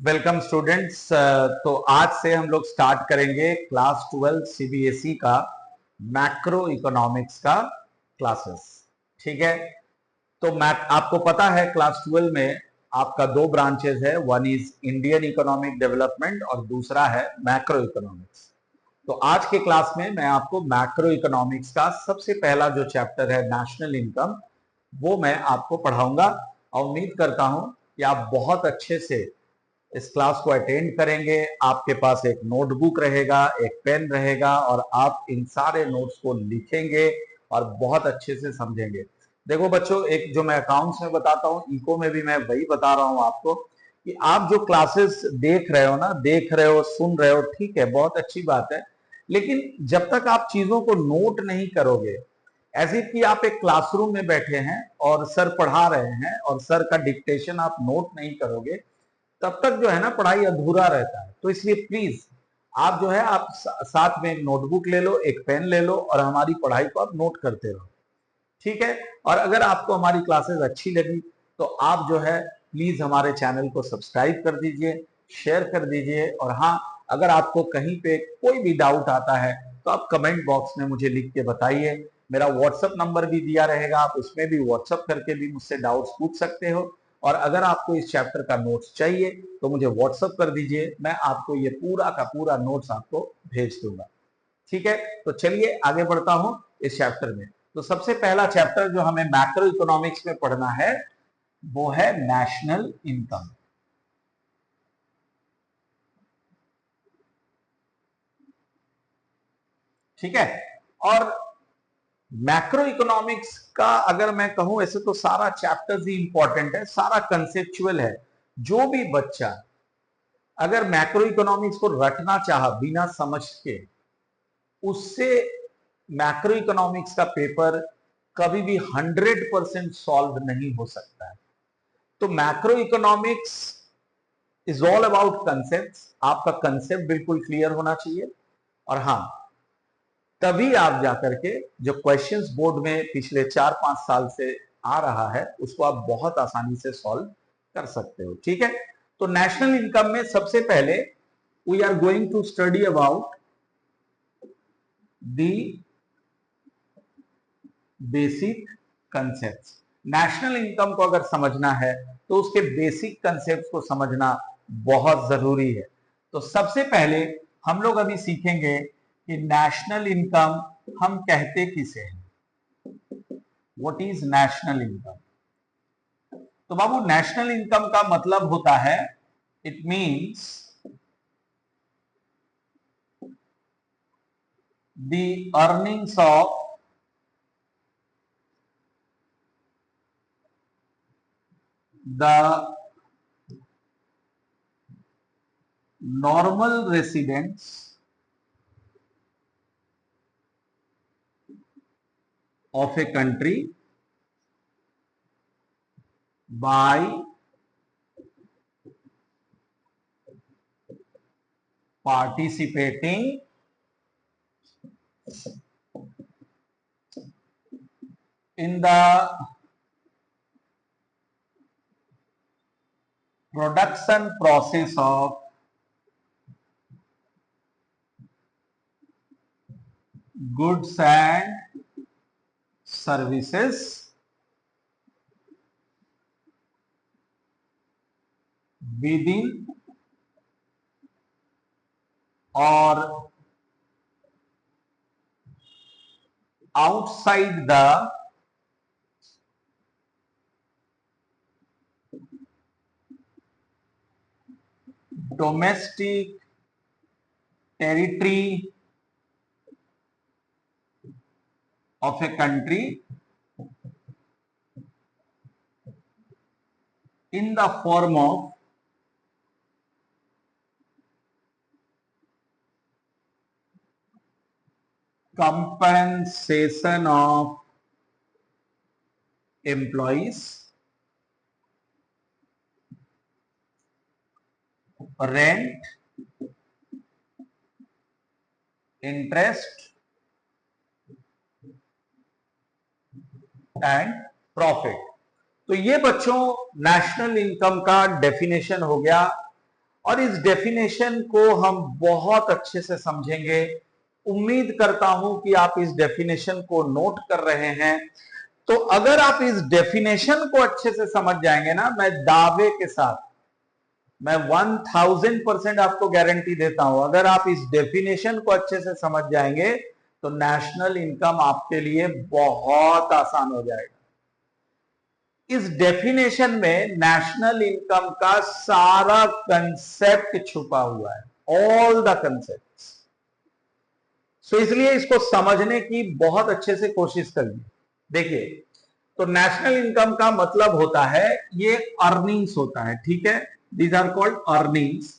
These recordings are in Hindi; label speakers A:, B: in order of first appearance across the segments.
A: Welcome students. तो आज से हम लोग स्टार्ट करेंगे क्लास 12 सीबीएसई का मैक्रो इकोनॉमिक्स का क्लासेस। ठीक है। तो आपको पता है क्लास 12 में आपका दो ब्रांचेस है, one is Indian economic development और दूसरा है मैक्रो इकोनॉमिक्स। तो आज के क्लास में मैं आपको मैक्रो इकोनॉमिक्स का सबसे पहला जो चैप्टर है नेशनल इनकम, वो मैं आपको पढ़ाऊंगा और उम्मीद करता हूं कि आप बहुत अच्छे से इस क्लास को अटेंड करेंगे। आपके पास एक नोटबुक रहेगा, एक पेन रहेगा और आप इन सारे नोट्स को लिखेंगे और बहुत अच्छे से समझेंगे। देखो बच्चों, एक जो मैं अकाउंट्स में बताता हूँ, इको में भी मैं वही बता रहा हूँ आपको कि आप जो क्लासेस देख रहे हो ना, देख रहे हो, सुन रहे हो, ठीक है, बहुत अच्छी बात है, लेकिन जब तक आप चीजों को नोट नहीं करोगे, ऐसे कि आप एक क्लासरूम में बैठे हैं और सर पढ़ा रहे हैं और सर का डिक्टेशन आप नोट नहीं करोगे, तब तक जो है ना पढ़ाई अधूरा रहता है। तो इसलिए प्लीज आप जो है आप साथ में एक नोटबुक ले लो, एक पेन ले लो और हमारी पढ़ाई को आप नोट करते रहो। ठीक है। और अगर आपको हमारी क्लासेस अच्छी लगी तो आप जो है प्लीज हमारे चैनल को सब्सक्राइब कर दीजिए, शेयर कर दीजिए। और हाँ, अगर आपको कहीं पे कोई भी डाउट आता है तो आप कमेंट बॉक्स में मुझे लिख के बताइए। मेरा व्हाट्सएप नंबर भी दिया रहेगा, आप उसमें भी व्हाट्सएप करके भी मुझसे डाउट्स पूछ सकते हो। और अगर आपको इस चैप्टर का नोट्स चाहिए तो मुझे व्हाट्सएप कर दीजिए, मैं आपको ये पूरा का पूरा नोट्स आपको भेज दूंगा। ठीक है। तो चलिए आगे बढ़ता हूं इस चैप्टर में। तो सबसे पहला चैप्टर जो हमें मैक्रो इकोनॉमिक्स में पढ़ना है वो है नेशनल इनकम। ठीक है। और मैक्रो इकोनॉमिक्स का अगर मैं कहूं, ऐसे तो सारा चैप्टर्स ही इंपॉर्टेंट है, सारा कंसेप्चुअल है। जो भी बच्चा अगर मैक्रो इकोनॉमिक्स को रटना चाहा बिना समझ के, उससे मैक्रो इकोनॉमिक्स का पेपर कभी भी 100% सॉल्व नहीं हो सकता है। तो macro economics is all about concept. आपका कंसेप्ट बिल्कुल क्लियर होना चाहिए। और हाँ, तभी आप जाकर के जो क्वेश्चंस बोर्ड में पिछले 4-5 साल से आ रहा है उसको आप बहुत आसानी से सॉल्व कर सकते हो। ठीक है। तो नेशनल इनकम में सबसे पहले we are going to study about the basic concept. National income को अगर समझना है तो उसके बेसिक कंसेप्ट को समझना बहुत जरूरी है। तो सबसे पहले हम लोग अभी सीखेंगे कि नेशनल इनकम हम कहते किसे हैं। What is national income? तो बाबू, नेशनल इनकम का मतलब होता है, it means the earnings of the normal residents of a country by participating in the production process of goods and services within or outside the domestic territory of a country in the form of compensation of employees, rent, interest and profit. तो ये बच्चों नेशनल इनकम का डेफिनेशन हो गया। और इस डेफिनेशन को हम बहुत अच्छे से समझेंगे। उम्मीद करता हूं कि आप इस डेफिनेशन को नोट कर रहे हैं। तो अगर आप इस डेफिनेशन को अच्छे से समझ जाएंगे ना, मैं दावे के साथ, मैं 1000% आपको गारंटी देता हूं, अगर आप इस डेफिनेशन को अच्छे से समझ जाएंगे तो नेशनल इनकम आपके लिए बहुत आसान हो जाएगा। इस डेफिनेशन में नेशनल इनकम का सारा कंसेप्ट छुपा हुआ है, ऑल द कंसेप्ट्स। सो इसलिए इसको समझने की बहुत अच्छे से कोशिश करिए। देखिए, तो नेशनल इनकम का मतलब होता है, ये अर्निंग्स होता है, ठीक है, दीज आर कॉल्ड अर्निंग्स।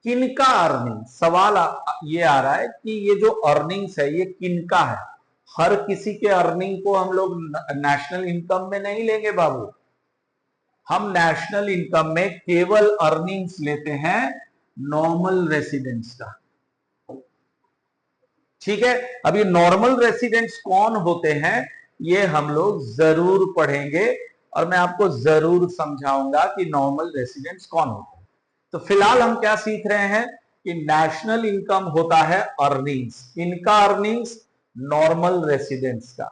A: किनका अर्निंग्स? सवाल ये आ रहा है कि ये जो अर्निंग्स है ये किनका है। हर किसी के अर्निंग को हम लोग नेशनल इनकम में नहीं लेंगे बाबू। हम नेशनल इनकम में केवल अर्निंग्स लेते हैं नॉर्मल रेसिडेंट्स का, ठीक है। अब ये नॉर्मल रेसिडेंट्स कौन होते हैं ये हम लोग जरूर पढ़ेंगे और मैं आपको जरूर समझाऊंगा कि नॉर्मल रेसिडेंट्स कौन होते हैं। तो फिलहाल हम क्या सीख रहे हैं कि नेशनल इनकम होता है अर्निंग्स। इनका अर्निंग्स? नॉर्मल रेसिडेंट्स का।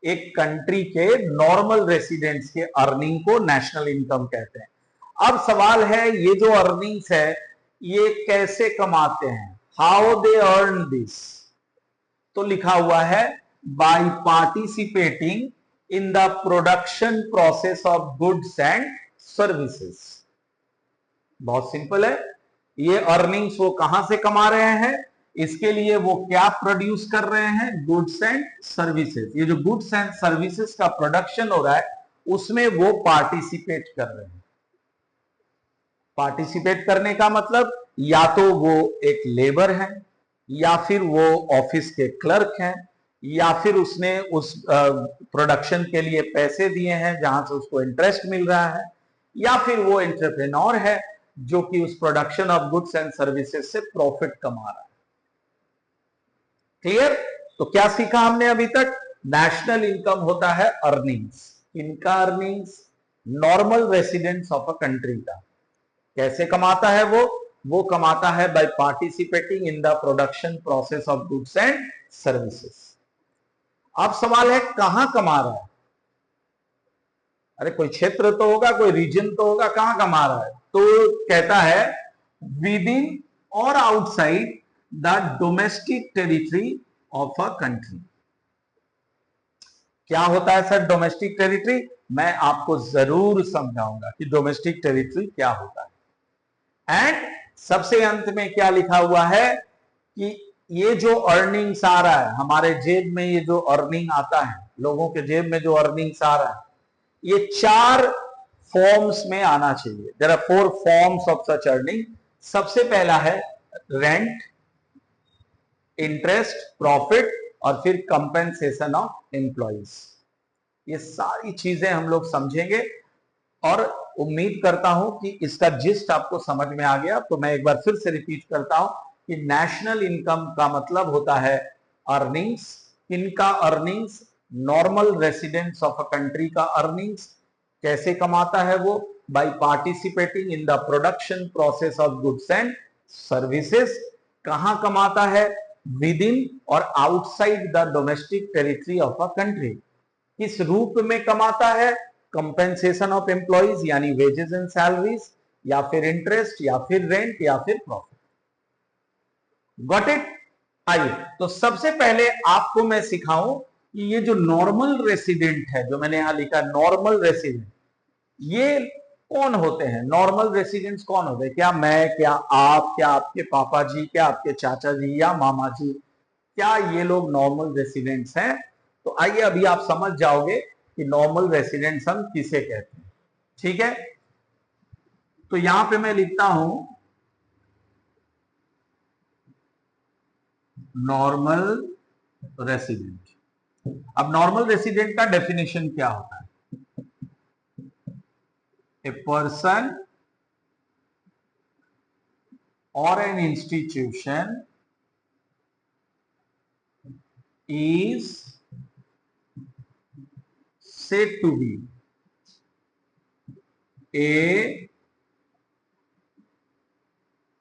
A: एक कंट्री के नॉर्मल रेसिडेंट्स के अर्निंग को नेशनल इनकम कहते हैं। अब सवाल है, ये जो अर्निंग्स है ये कैसे कमाते हैं? How they earn this? तो लिखा हुआ है by participating in the production process of goods and services. बहुत सिंपल है। ये अर्निंग्स वो कहां से कमा रहे हैं? इसके लिए वो क्या प्रोड्यूस कर रहे हैं? Goods and services. ये जो गुड्स एंड सर्विसेज का प्रोडक्शन हो रहा है उसमें वो पार्टिसिपेट कर रहे हैं। पार्टिसिपेट करने का मतलब या तो वो एक लेबर है, या फिर वो ऑफिस के क्लर्क हैं, या फिर उसने उस प्रोडक्शन के लिए पैसे दिए हैं जहां से उसको इंटरेस्ट मिल रहा है, या फिर वो एंटरप्रेन्योर है जो कि उस production of goods and services से प्रॉफिट कमा रहा है। क्लियर? तो क्या सीखा हमने अभी तक? नेशनल इनकम होता है अर्निंग्स। इनका earnings? Normal residents of a country का। कैसे कमाता है वो कमाता है by participating in the production process of goods and services. अब सवाल है कहां कमा रहा है? अरे कोई क्षेत्र तो होगा, कोई रीजन तो होगा, कहां कमा रहा है? तो कहता है विद इन और outside the domestic territory of a country. क्या होता है सर डोमेस्टिक टेरिटरी? मैं आपको जरूर समझाऊंगा कि डोमेस्टिक टेरिटरी क्या होता है। एंड सबसे अंत में क्या लिखा हुआ है कि ये जो अर्निंग्स आ रहा है हमारे जेब में, ये जो अर्निंग आता है लोगों के जेब में, जो अर्निंग्स आ रहा है ये 4 फॉर्म्स में आना चाहिए। There are 4 forms of such earning. सबसे पहला है रेंट, इंटरेस्ट, प्रॉफिट और फिर कंपेंसेशन ऑफ एम्प्लॉइज। ये सारी चीजें हम लोग समझेंगे और उम्मीद करता हूं कि इसका जिस्ट आपको समझ में आ गया। तो मैं एक बार फिर से रिपीट करता हूं कि नेशनल इनकम का मतलब होता है अर्निंग्स। इनका earnings? Normal residents of a country का अर्निंग्स। कैसे कमाता है वो? By participating in the production process of goods and services. कहां कमाता है? विद इन और outside the domestic territory of a country. किस रूप में कमाता है? कंपेंसेशन ऑफ एम्प्लॉइज यानी वेजेस एंड सैलरीज, या फिर इंटरेस्ट, या फिर रेंट, या फिर प्रॉफिट। Got it? आइए तो सबसे पहले आपको मैं सिखाऊं कि ये जो नॉर्मल रेसिडेंट है, जो मैंने यहां लिखा नॉर्मल रेसिडेंट, ये कौन होते हैं? नॉर्मल रेसिडेंट्स कौन होते हैं? क्या मैं, क्या आप, क्या आपके पापा जी, क्या आपके चाचा जी या मामा जी, क्या ये लोग नॉर्मल रेसिडेंट्स हैं? तो आइए अभी आप समझ जाओगे कि नॉर्मल रेसिडेंट्स हम किसे कहते हैं। ठीक है, तो यहां पे मैं लिखता हूं नॉर्मल रेसिडेंट। अब नॉर्मल रेसिडेंट का डेफिनेशन क्या होता है? A person or an institution is said to be a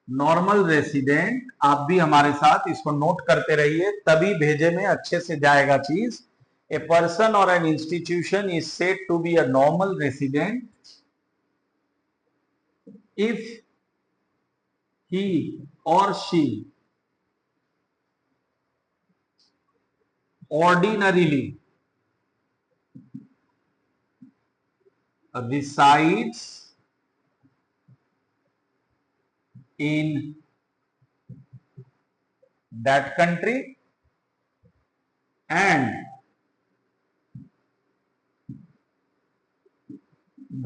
A: normal resident, आप भी हमारे साथ इसको नोट करते रहिए, तभी भेजे में अच्छे से जाएगा चीज। A person or an institution is said to be a normal resident if he or she ordinarily resides in that country and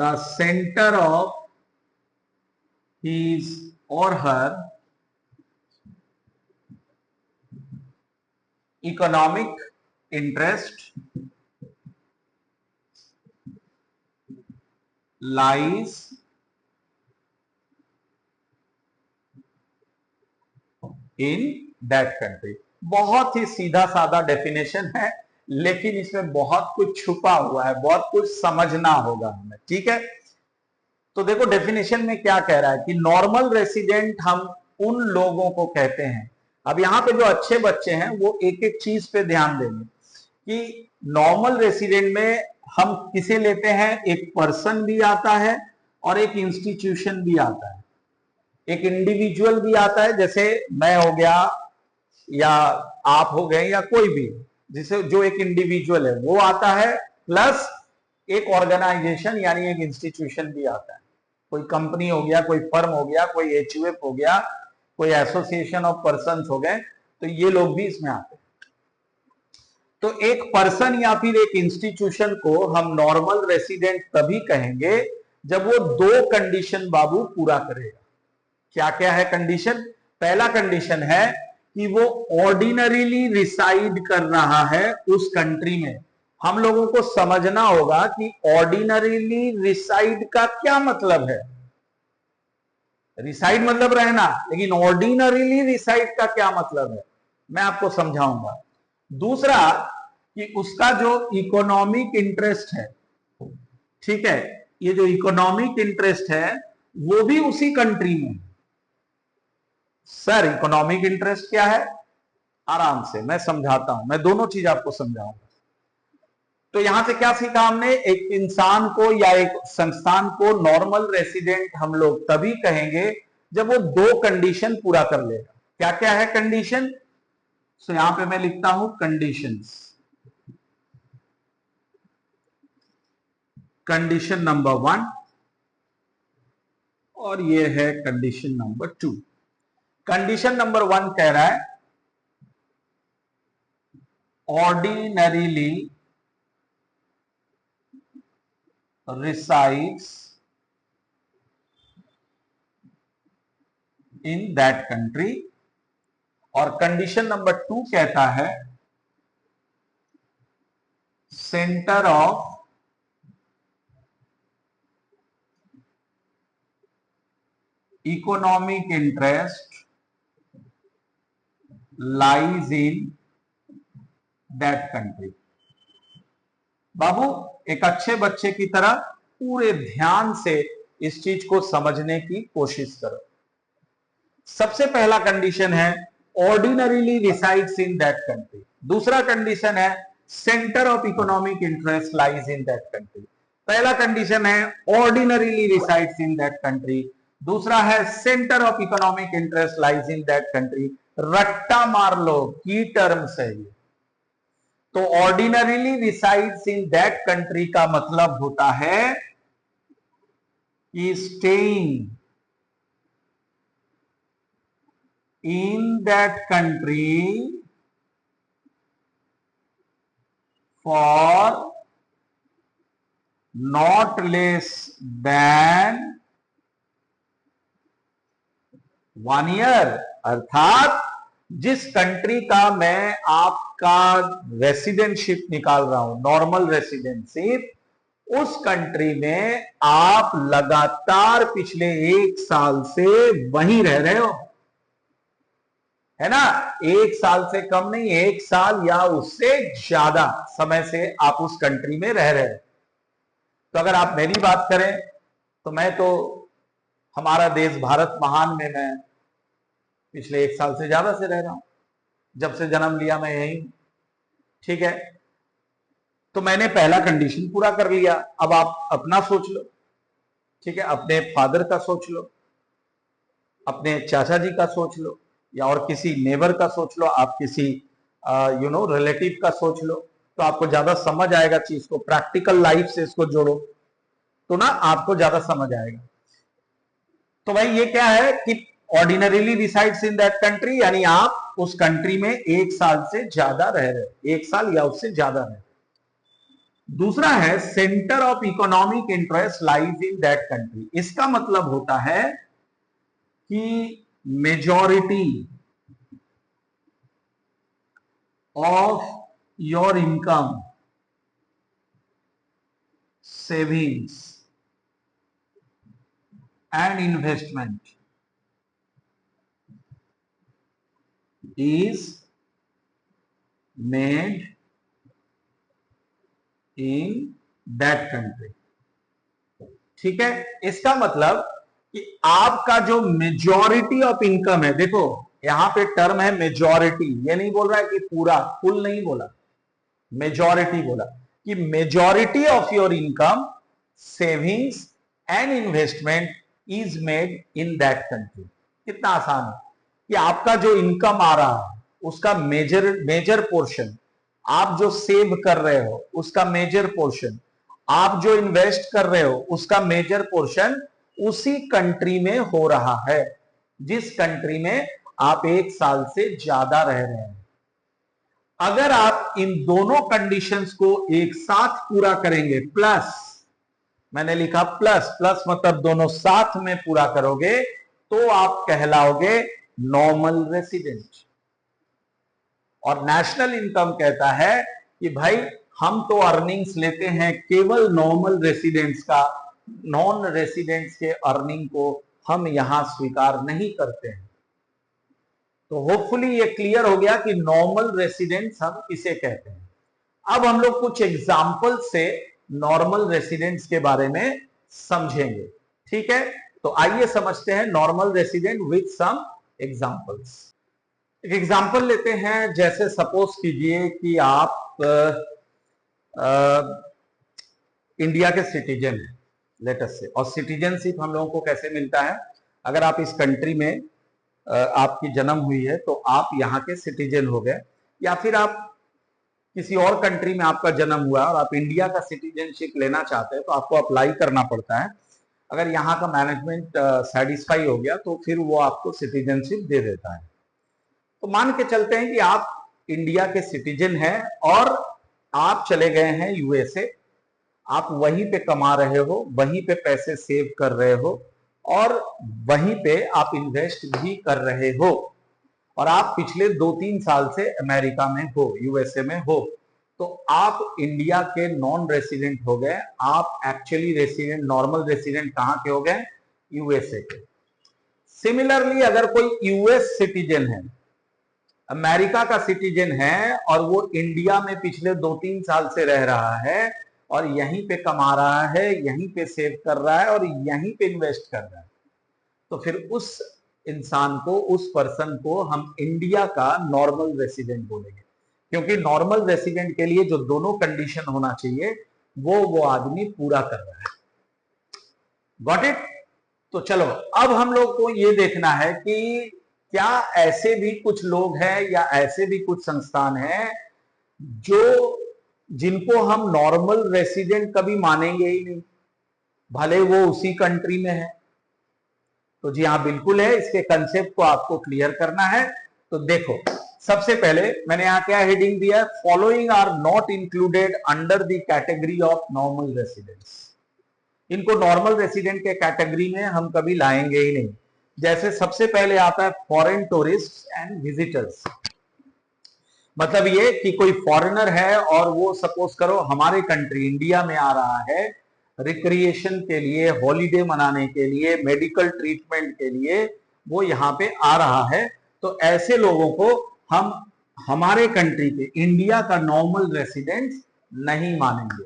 A: the center of his or her economic interest lies in that country. बहुत ही सीधा साधा डेफिनेशन है, लेकिन इसमें बहुत कुछ छुपा हुआ है, बहुत कुछ समझना होगा हमें, ठीक है। तो देखो डेफिनेशन में क्या कह रहा है कि नॉर्मल रेसिडेंट हम उन लोगों को कहते हैं। अब यहाँ पे जो अच्छे बच्चे हैं वो एक एक चीज पे ध्यान देंगे कि नॉर्मल रेसिडेंट में हम किसे लेते हैं, एक पर्सन भी आता है और एक इंस्टीट्यूशन भी आता है, एक इंडिविजुअल भी आता है, जैसे मैं हो गया या आप हो गए या कोई भी, जिसे जो एक इंडिविजुअल है वो आता है, प्लस एक ऑर्गेनाइजेशन यानी एक इंस्टीट्यूशन भी आता है। कोई कंपनी हो गया, कोई फर्म हो गया, कोई एचयूएफ हो गया, कोई एसोसिएशन ऑफ पर्संस हो गए, तो ये लोग भी इसमें आते हैं। तो एक पर्सन या फिर एक इंस्टीट्यूशन को हम नॉर्मल रेसिडेंट तभी कहेंगे जब वो दो कंडीशन बाबू पूरा करेगा। क्या क्या है कंडीशन? पहला कंडीशन है कि वो ऑर्डिनरीली रिसाइड कर रहा है उस कंट्री में। हम लोगों को समझना होगा कि ऑर्डिनरीली रिसाइड का क्या मतलब है। रिसाइड मतलब रहना, लेकिन ऑर्डिनरीली रिसाइड का क्या मतलब है मैं आपको समझाऊंगा। दूसरा कि उसका जो इकोनॉमिक इंटरेस्ट है, ठीक है, ये जो इकोनॉमिक इंटरेस्ट है वो भी उसी कंट्री में। सर इकोनॉमिक इंटरेस्ट क्या है? आराम से मैं समझाता हूं, मैं दोनों चीज आपको समझाऊंगा। तो यहां से क्या सीखा हमने? एक इंसान को या एक संस्थान को नॉर्मल रेसिडेंट हम लोग तभी कहेंगे जब वो दो कंडीशन पूरा कर लेगा। क्या क्या है कंडीशन? तो यहां पे मैं लिखता हूं कंडीशंस। कंडीशन नंबर 1 और ये है कंडीशन नंबर 2। कंडीशन नंबर 1 कह रहा है ordinarily resides in that country, और कंडीशन नंबर 2 कहता है centre of economic interest lies in that country. बाबू एक अच्छे बच्चे की तरह पूरे ध्यान से इस चीज को समझने की कोशिश करो। सबसे पहला कंडीशन है ordinarily resides in that country. दूसरा कंडीशन है centre of economic interest lies in that country. पहला कंडीशन है ordinarily resides in that country, दूसरा है centre of economic interest lies in that country. रट्टा मार लो, की टर्म्स है ये। तो ordinarily resides in that country का मतलब होता है कि staying in that country for not less than 1 year. अर्थात जिस कंट्री का मैं आपका रेसिडेंटशिप निकाल रहा हूं, नॉर्मल रेसिडेंटशिप, उस कंट्री में आप लगातार पिछले 1 साल से वहीं रह रहे हो, है ना। 1 साल से कम नहीं, 1 साल या उससे ज्यादा समय से आप उस कंट्री में रह रहे हो। तो अगर आप मेरी बात करें तो मैं तो, हमारा देश भारत महान में मैं पिछले 1 साल से ज्यादा से रह रहा हूं, जब से जन्म लिया मैं यही हूं। ठीक है, तो मैंने पहला कंडीशन पूरा कर लिया। अब आप अपना सोच लो, ठीक है, अपने फादर का सोच लो, अपने चाचा जी का सोच लो, या और किसी नेबर का सोच लो, आप किसी रिलेटिव का सोच लो, तो आपको ज्यादा समझ आएगा चीज को। प्रैक्टिकल लाइफ से इसको जोड़ो तो ना आपको ज्यादा समझ आएगा। तो भाई ये क्या है कि ordinarily resides in that country, यानी आप उस कंट्री में 1 साल से ज्यादा रह रहे, 1 साल या उससे ज्यादा रहे। दूसरा है centre of economic interest lies in that country. इसका मतलब होता है कि majority of your income, savings and investment is made in that country। ठीक है, इसका मतलब कि आपका जो मेजॉरिटी ऑफ इनकम है, देखो यहां पे टर्म है मेजॉरिटी, ये नहीं बोल रहा है कि पूरा, फुल नहीं बोला, मेजॉरिटी बोला कि majority of your income, savings and investment is made in that country. कितना आसान है कि आपका जो इनकम आ रहा है उसका मेजर पोर्शन, आप जो सेव कर रहे हो उसका मेजर पोर्शन, आप जो इन्वेस्ट कर रहे हो उसका मेजर पोर्शन उसी कंट्री में हो रहा है जिस कंट्री में आप 1 साल से ज्यादा रह रहे हैं। अगर आप इन दोनों कंडीशंस को एक साथ पूरा करेंगे, प्लस, मैंने लिखा प्लस, प्लस मतलब दोनों साथ में पूरा करोगे, तो आप कहलाओगे नॉर्मल रेसिडेंट। और नेशनल इनकम कहता है कि भाई हम तो अर्निंग्स लेते हैं केवल नॉर्मल रेसिडेंट्स का, नॉन रेसिडेंट्स के अर्निंग को हम यहां स्वीकार नहीं करते हैं। तो होपफुली ये क्लियर हो गया कि नॉर्मल रेसिडेंट्स हम किसे कहते हैं। अब हम लोग कुछ एग्जाम्पल से नॉर्मल रेसिडेंट्स के बारे में समझेंगे। ठीक है, तो आइए समझते हैं normal resident with some examples. एक एग्जाम्पल लेते हैं, जैसे सपोज कीजिए कि आप इंडिया के सिटीजन हैं, लेट अस से, और सिटीजनशिप हम लोगों को कैसे मिलता है, अगर आप इस कंट्री में आपकी जन्म हुई है तो आप यहाँ के सिटीजन हो गए, या फिर आप किसी और कंट्री में आपका जन्म हुआ और आप इंडिया का सिटीजनशिप लेना चाहते हैं तो आपको अप्लाई करना पड़ता है। अगर यहाँ का मैनेजमेंट सेटिस्फाई हो गया तो फिर वो आपको सिटीजनशिप दे देता है। तो मान के चलते हैं कि आप इंडिया के सिटीजन हैं और आप चले गए हैं यूएसए, आप वहीं पे कमा रहे हो, वहीं पे पैसे सेव कर रहे हो और वहीं पे आप इन्वेस्ट भी कर रहे हो, और आप पिछले 2-3 साल से अमेरिका में हो, यूएसए में हो, तो आप इंडिया के नॉन रेसिडेंट हो गए। आप एक्चुअली रेसिडेंट, नॉर्मल रेसिडेंट कहां के हो गए, यूएसए के। सिमिलरली अगर कोई यूएस सिटीजन है, अमेरिका का सिटीजन है, और वो इंडिया में पिछले 2-3 साल से रह रहा है और यहीं पे कमा रहा है, यहीं पे सेव कर रहा है और यहीं पे इन्वेस्ट कर रहा है, तो फिर उस इंसान को, उस पर्सन को हम इंडिया का नॉर्मल रेसिडेंट बोलेंगे, क्योंकि नॉर्मल रेसिडेंट के लिए जो दोनों कंडीशन होना चाहिए वो आदमी पूरा कर रहा है। Got it? तो चलो अब हम लोग को ये देखना है कि क्या ऐसे भी कुछ लोग हैं या ऐसे भी कुछ संस्थान हैं जो, जिनको हम नॉर्मल रेसिडेंट कभी मानेंगे ही नहीं, भले वो उसी कंट्री में है। तो जी हाँ, बिल्कुल है, इसके कंसेप्ट को आपको क्लियर करना है। तो देखो, सबसे पहले मैंने यहां क्या हेडिंग दिया, following are not included under the category of normal residents. इनको नॉर्मल रेसिडेंट के कैटेगरी में हम कभी लाएंगे ही नहीं। जैसे सबसे पहले आता है फॉरेन टूरिस्ट एंड विजिटर्स। मतलब ये कि कोई फॉरेनर है और वो सपोज करो हमारे कंट्री इंडिया में आ रहा है रिक्रिएशन के लिए, हॉलीडे मनाने के लिए, मेडिकल ट्रीटमेंट के लिए वो यहाँ पे आ रहा है, तो ऐसे लोगों को हम हमारे कंट्री के, इंडिया का नॉर्मल रेसिडेंट नहीं मानेंगे।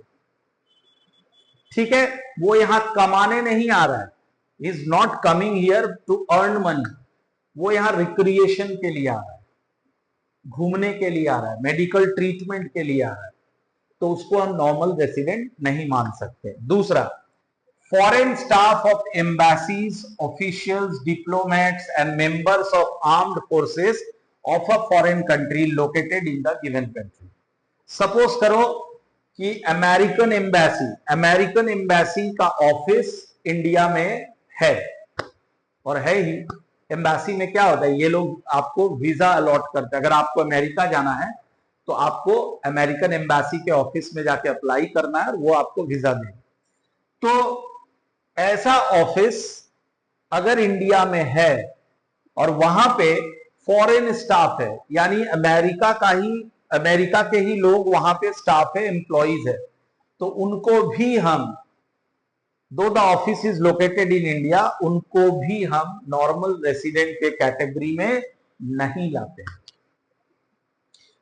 A: ठीक है, वो यहां कमाने नहीं आ रहा है, is not coming here to earn money, वो यहाँ रिक्रिएशन के लिए आ रहा है, घूमने के लिए आ रहा है, मेडिकल ट्रीटमेंट के लिए आ रहा है, तो उसको हम नॉर्मल रेसिडेंट नहीं मान सकते। दूसरा, foreign staff of embassies, officials, diplomats and members of armed forces of a foreign country located in the given country. Suppose करो कि अमेरिकन एम्बेसी का ऑफिस इंडिया में है, और है ही। एम्बेसी में क्या होता है, ये लोग आपको वीजा अलॉट करते हैं। अगर आपको अमेरिका जाना है तो आपको अमेरिकन एम्बेसी के ऑफिस में जाके अप्लाई करना है और वो आपको वीजा देंगे। तो ऐसा ऑफिस अगर इंडिया में है और वहां पे फॉरेन स्टाफ है, यानी अमेरिका के ही लोग वहां पे स्टाफ है, एम्प्लॉइज है, तो उनको भी हम, दो the office is located in India, उनको भी हम नॉर्मल रेसिडेंट के कैटेगरी में नहीं लाते हैं,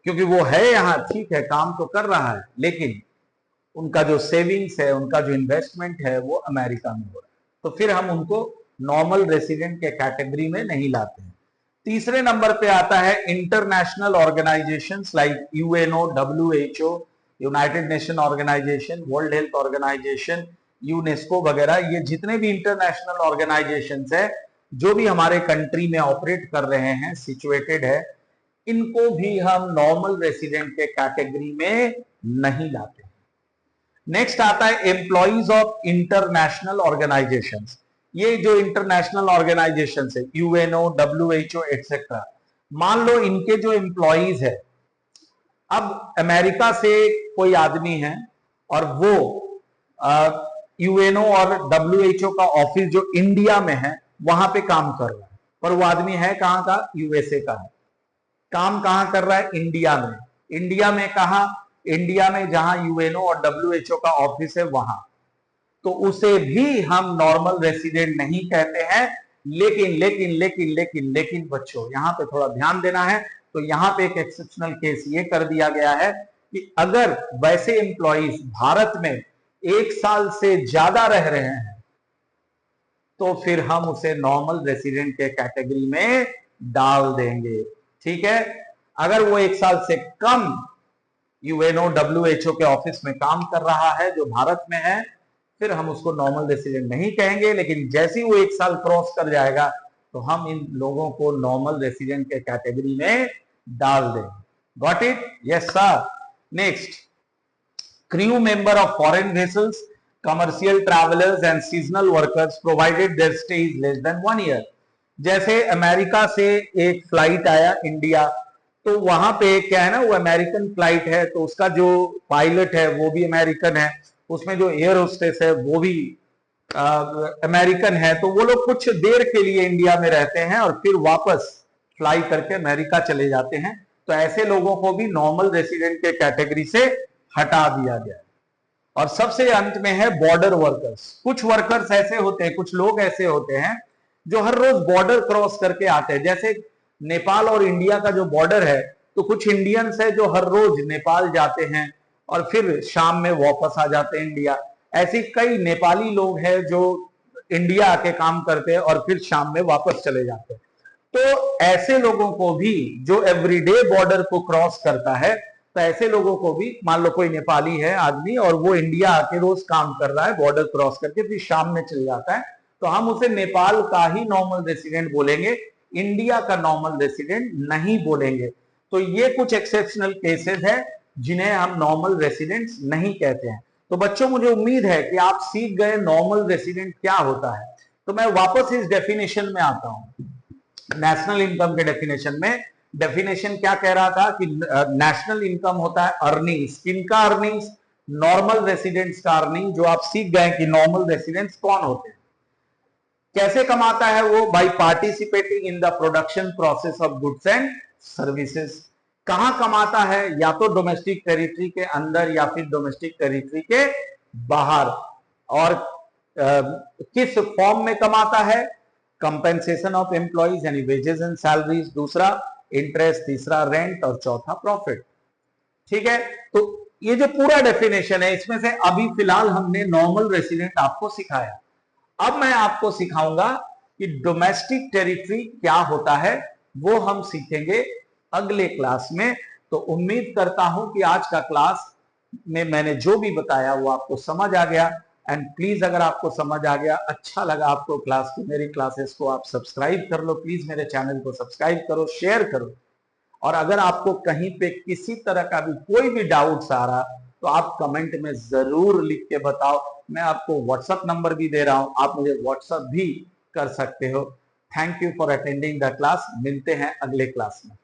A: क्योंकि वो है यहां, ठीक है, काम तो कर रहा है, लेकिन उनका जो सेविंग्स है, उनका जो इन्वेस्टमेंट है, वो अमेरिका में हो रहा है, तो फिर हम उनको नॉर्मल रेसिडेंट के कैटेगरी में नहीं लाते हैं। तीसरे नंबर पे आता है international organisations like UNO, WHO, United Nation Organisation, World Health Organisation, UNESCO वगैरह। ये जितने भी इंटरनेशनल ऑर्गेनाइजेशंस है जो भी हमारे कंट्री में ऑपरेट कर रहे हैं, सिचुएटेड है, इनको भी हम नॉर्मल रेसिडेंट के कैटेगरी में नहीं लाते। नेक्स्ट आता है एम्प्लॉइज ऑफ इंटरनेशनल ऑर्गेनाइजेशंस। ये जो इंटरनेशनल ऑर्गेनाइजेशंस है, यूएनओ, डब्ल्यूएचओ एक्सेट्रा, मान लो इनके जो एम्प्लॉइज है, अब अमेरिका से कोई आदमी है और वो यूएनओ और डब्ल्यूएचओ का ऑफिस जो इंडिया में है वहां पे काम कर रहा है, पर वो आदमी है कहां का, यूएसए का है। काम कहां कर रहा है, इंडिया में। इंडिया में कहा, इंडिया में जहां यूएनओ और डब्ल्यूएचओ का ऑफिस है वहां, तो उसे भी हम नॉर्मल रेसिडेंट नहीं कहते हैं। लेकिन लेकिन लेकिन लेकिन लेकिन बच्चों, यहां पे थोड़ा ध्यान देना है। तो यहां पे एक एक्सेप्शनल केस ये कर दिया गया है कि अगर वैसे एम्प्लॉइज भारत में 1 साल से ज्यादा रह रहे हैं तो फिर हम उसे नॉर्मल रेसिडेंट के कैटेगरी में डाल देंगे, ठीक है। अगर वो 1 साल से कम यूएनओ, डब्ल्यूएचओ के ऑफिस में काम कर रहा है जो भारत में है, फिर हम उसको नॉर्मल रेसिडेंट नहीं कहेंगे। लेकिन जैसे ही वो 1 साल क्रॉस कर जाएगा तो हम इन लोगों को नॉर्मल रेसिडेंट के कैटेगरी में डाल देंगे। Got it? Yes sir. Next, crew member of foreign vessels, commercial travelers and seasonal workers provided their stay is less than 1 year। जैसे अमेरिका से एक फ्लाइट आया इंडिया, तो वहां पे क्या है ना, वो अमेरिकन फ्लाइट है, तो उसका जो पायलट है वो भी अमेरिकन है, उसमें जो एयर होस्टेस है वो भी अमेरिकन है। तो वो लोग कुछ देर के लिए इंडिया में रहते हैं और फिर वापस फ्लाई करके अमेरिका चले जाते हैं। तो ऐसे लोगों को भी नॉर्मल रेसिडेंट के कैटेगरी से हटा दिया गया। और सबसे अंत में है बॉर्डर वर्कर्स। कुछ वर्कर्स ऐसे होते हैं, कुछ लोग ऐसे होते हैं जो हर रोज बॉर्डर क्रॉस करके आते हैं। जैसे नेपाल और इंडिया का जो बॉर्डर है, तो कुछ इंडियंस है जो हर रोज नेपाल जाते हैं और फिर शाम में वापस आ जाते हैं इंडिया। ऐसे कई नेपाली लोग हैं जो इंडिया आके काम करते हैं और फिर शाम में वापस चले जाते हैं। तो ऐसे लोगों को भी, जो एवरीडे बॉर्डर को क्रॉस करता है, तो ऐसे लोगों को भी, मान लो कोई नेपाली है आदमी और वो इंडिया आके रोज काम कर रहा है बॉर्डर क्रॉस करके, फिर शाम में चले जाता है, तो हम उसे नेपाल का ही नॉर्मल रेसिडेंट बोलेंगे, इंडिया का नॉर्मल रेसिडेंट नहीं बोलेंगे। तो ये कुछ एक्सेप्शनल केसेस है जिन्हें हम नॉर्मल रेसिडेंट्स नहीं कहते हैं। तो बच्चों, मुझे उम्मीद है कि आप सीख गए नॉर्मल रेसिडेंट क्या होता है। तो मैं वापस इस डेफिनेशन में आता हूं। नेशनल इनकम के डेफिनेशन में, डेफिनेशन क्या कह रहा था कि नेशनल इनकम होता है अर्निंग्स। किनका अर्निंग्स? नॉर्मल रेसिडेंट्स का अर्निंग। जो आप सीख गए कि नॉर्मल रेसिडेंट्स कौन होते हैं, कैसे कमाता है वो? By participating in the production process of goods and services. कहां कमाता है? या तो डोमेस्टिक टेरिटरी के अंदर या फिर डोमेस्टिक टेरिटरी के बाहर। और किस फॉर्म में कमाता है? कंपेंसेशन ऑफ एम्प्लॉइज यानी वेजेस एंड सैलरीज, दूसरा इंटरेस्ट, तीसरा रेंट और चौथा प्रॉफिट। ठीक है, तो ये जो पूरा डेफिनेशन है, इसमें से अभी फिलहाल हमने नॉर्मल रेसिडेंट आपको सिखाया। अब मैं आपको सिखाऊंगा कि डोमेस्टिक टेरिटरी क्या होता है वो हम सीखेंगे अगले क्लास में। तो उम्मीद करता हूं कि आज का क्लास में मैंने जो भी बताया वो आपको समझ आ गया। एंड प्लीज अगर आपको समझ आ गया, अच्छा लगा आपको क्लास की, मेरी क्लासेस को आप सब्सक्राइब कर लो, प्लीज मेरे चैनल को सब्सक्राइब करो, शेयर करो। और अगर आपको कहीं पे किसी तरह का भी कोई भी डाउट्स आ रहा तो आप कमेंट में जरूर लिख के बताओ। मैं आपको व्हाट्सएप नंबर भी दे रहा हूं, आप मुझे व्हाट्सएप भी कर सकते हो। Thank you for attending the class. मिलते हैं अगले क्लास में।